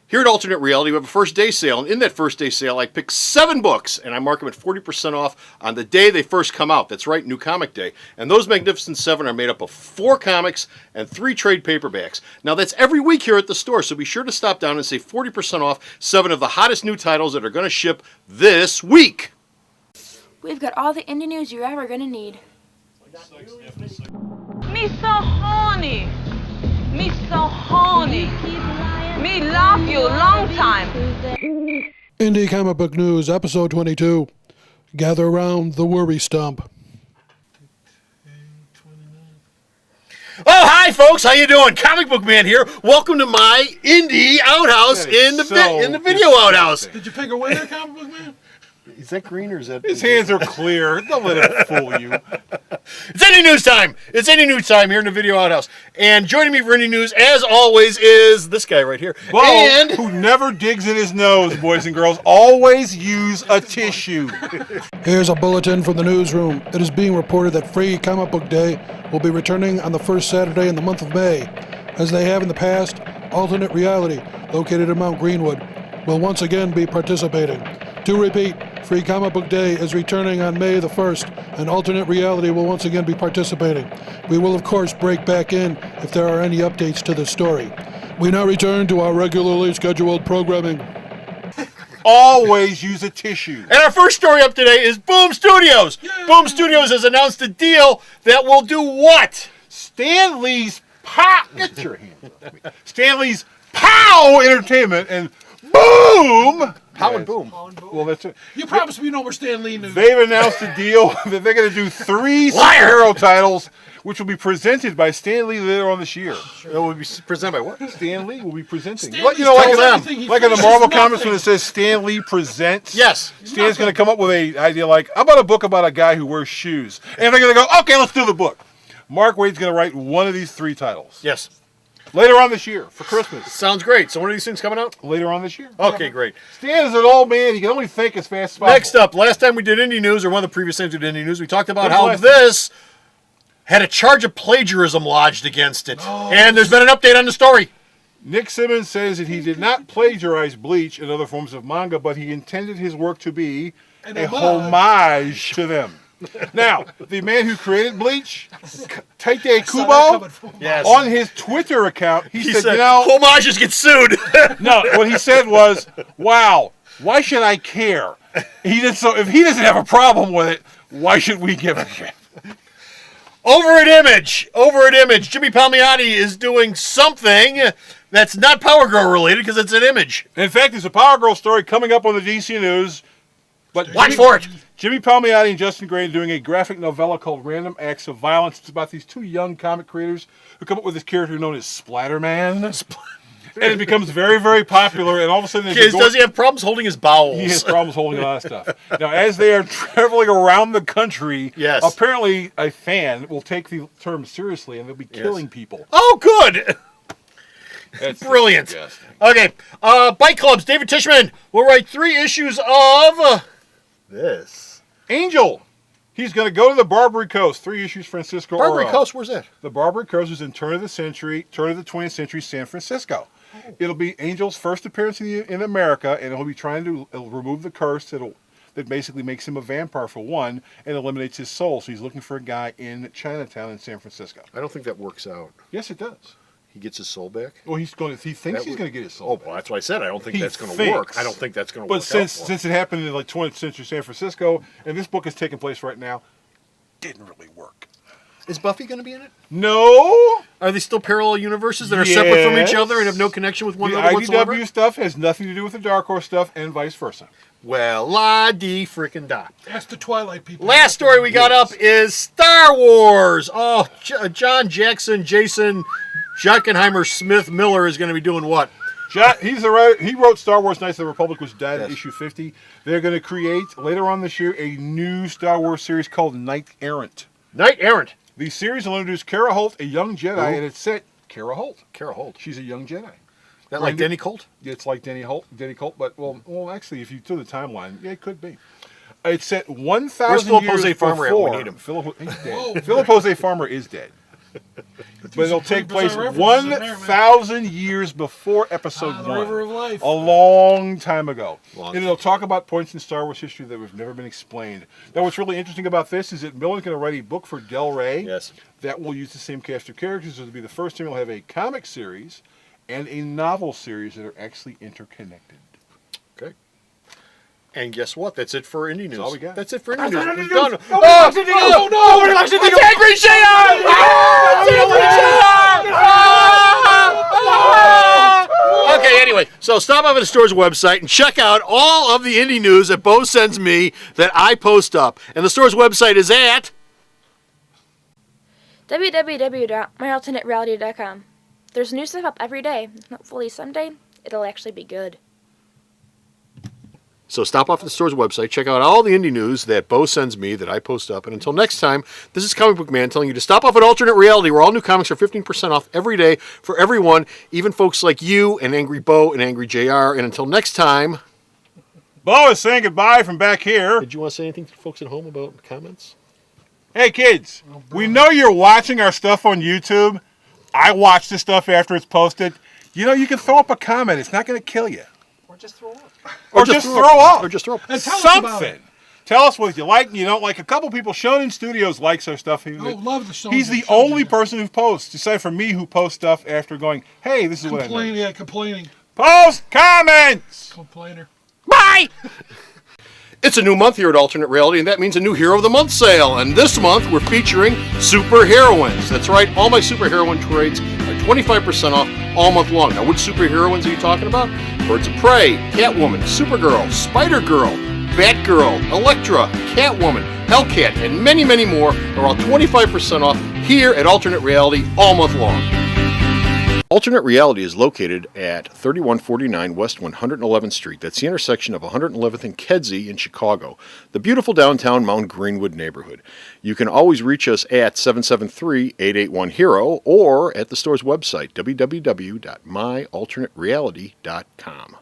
Here at Alternate Reality, we have a first day sale, and in that first day sale, I pick 7 books, and I mark them at 40% off on the day they first come out. That's right, New Comic Day. And those Magnificent 7 are made up of 4 comics and 3 trade paperbacks. Now, that's every week here at the store, so be sure to stop down and save 40% off 7 of the hottest new titles that are going to ship this week. We've got all the indie news you're ever going to need. Me so horny. Me so horny. Me love you long time. Indie Comic Book News, Episode 22. Gather around the worry stump. Oh, hi, folks. How you doing? Comic Book Man here. Welcome to my indie outhouse in the video outhouse. Did you pick a winner, Comic Book Man? Is that green or is that... His hands are clear. Don't let it fool you. It's Indie News time. It's Indie News time here in the video outhouse. And joining me for Indie News, as always, is this guy right here. Bo, and who never digs in his nose, boys and girls. Always use a tissue. Here's a bulletin from the newsroom. It is being reported that Free Comic Book Day will be returning on the first Saturday in the month of May. As they have in the past, Alternate Reality, located in Mount Greenwood, will once again be participating. To repeat, Free Comic Book Day is returning on May the 1st, and Alternate Reality will once again be participating. We will, of course, break back in if there are any updates to the story. We now return to our regularly scheduled programming. Always use a tissue. And our first story up today is Boom Studios. Yay! Boom Studios has announced a deal that will do what? Stan Lee's Get your hand. Stan Lee's Pow Entertainment and Boom. Pow and Boom. Well, that's it. You promised me no more Stan Lee news. They've announced a deal that they're going to do 3 superhero titles, which will be presented by Stan Lee later on this year. It will be presented by what? Stan Lee will be presenting. Stan Like, Lee like in the Marvel nothing. comics when it says Stan Lee presents. Yes. Stan's going to come up with an idea like, how about a book about a guy who wears shoes? And they're going to go, okay, let's do the book. Mark Waid's going to write one of these 3 titles. Yes. Later on this year, for Christmas. Sounds great. So when are these things coming out? Later on this year. Okay, great. Stan is an old man. He can only think as fast as possible. Next up, last time we did Indie News, or one of the previous times we did Indie News, we talked about When's how last this had a charge of plagiarism lodged against it. And there's been an update on the story. Nick Simmons says that he did not plagiarize Bleach and other forms of manga, but he intended his work to be a homage to them. Now, the man who created Bleach, Taite Kubo, Yes. on his Twitter account, he said, you know, homages get sued. no, what he said was, wow, why should I care? He did so. If he doesn't have a problem with it, why should we give a shit? Over at Image, Jimmy Palmiotti is doing something that's not Power Girl related because it's an Image. In fact, there's a Power Girl story coming up on the DC News. But Watch for it. Jimmy Palmiotti and Justin Gray are doing a graphic novella called Random Acts of Violence. It's about these 2 young comic creators who come up with this character known as Splatterman. And it becomes very, very popular. And all of a sudden, Does he have problems holding his bowels? He has problems holding a lot of stuff. Now, as they are traveling around the country, yes. Apparently a fan will take the term seriously and they'll be killing people. Oh, good. That's brilliant. Okay. Bike Clubs, David Tishman will write 3 issues of this. Angel. He's going to go to the Barbary Coast. 3 issues, Francisco. Barbary Coast, where's that? The Barbary Coast is in turn of the 20th century San Francisco. Oh. It'll be Angel's first appearance in America, and he'll be trying to remove the curse that basically makes him a vampire for one, and eliminates his soul. So he's looking for a guy in Chinatown in San Francisco. I don't think that works out. Yes, it does. He gets his soul back? Well, he thinks he's going to get his soul back. Well, that's what I said. I don't think that's going to work. I don't think that's going to work. But since it happened in like 20th century San Francisco, and this book is taking place right now, didn't really work. Is Buffy going to be in it? No. Are they still parallel universes that are separate from each other and have no connection with one another whatsoever? The IDW stuff has nothing to do with the Dark Horse stuff, and vice versa. Well, la-dee-frickin-da. Ask the Twilight people. Last story we got up is Star Wars. Oh, John Jackson, Jason, Jockenheimer, Smith, Miller is going to be doing what? He's the writer. He wrote Star Wars Knights of the Republic, which died in issue 50. They're going to create, later on this year, a new Star Wars series called Knight Errant. Knight Errant. The series will introduce Kara Holt, a young Jedi, and it's set... Kara Holt. Kara Holt. She's a young Jedi. That like Denny Colt? It's like Denny Colt, but, well, actually, if you do the timeline, yeah, it could be. It's set 1,000 years Jose Farmer before... at? We need him. He's dead. Philip Jose Farmer is dead. But it'll take place Bizarre references in there, man. 1,000 years before episode the 1. River of Life. A long time ago. Long And it'll talk about points in Star Wars history that have never been explained. Now, what's really interesting about this is that Millen's going to write a book for Del Rey. Yes. That will use the same cast of characters. It'll be the first time we'll have a comic series and a novel series that are actually interconnected. Okay. And guess what? That's it for Indie News. all we got. That's it for Indie News. We've News. done. Nobody likes Indie News. Oh, no! Nobody likes Indie News. It's Angry JR! Okay, anyway, so stop off at the store's website and check out all of the Indie News that Bo sends me that I post up. And the store's website is at www.myalternatereality.com. There's new stuff up every day. Hopefully someday it'll actually be good. So stop off at the store's website, check out all the Indie News that Bo sends me that I post up. And until next time, this is Comic Book Man telling you to stop off at Alternate Reality, where all new comics are 15% off every day for everyone, even folks like you and Angry Bo and Angry JR. And until next time... Bo is saying goodbye from back here. Did you want to say anything to the folks at home about comments? Hey, kids, we know you're watching our stuff on YouTube. I watch the stuff after it's posted. You know, you can throw up a comment. It's not going to kill you. Or just throw up. Or just throw up. Or just throw up. And tell us about it. Something. Tell us what you like and you don't like. A couple people, Shonen Studios likes our stuff. Love the Shonen He's the Studios. only person who posts, aside from me, who posts stuff after going, hey, this is what I Complaining, know. yeah, complaining. Post comments! Complainer. Bye! It's a new month here at Alternate Reality, and that means a new Hero of the Month sale. And this month, we're featuring superheroines. That's right, all my superheroine trades are 25% off all month long. Now, which superheroines are you talking about? Birds of Prey, Catwoman, Supergirl, Spider-Girl, Batgirl, Elektra, Catwoman, Hellcat, and many, many more are all 25% off here at Alternate Reality all month long. Alternate Reality is located at 3149 West 111th Street. That's the intersection of 111th and Kedzie in Chicago, the beautiful downtown Mount Greenwood neighborhood. You can always reach us at 773-881-HERO or at the store's website, www.myalternatereality.com.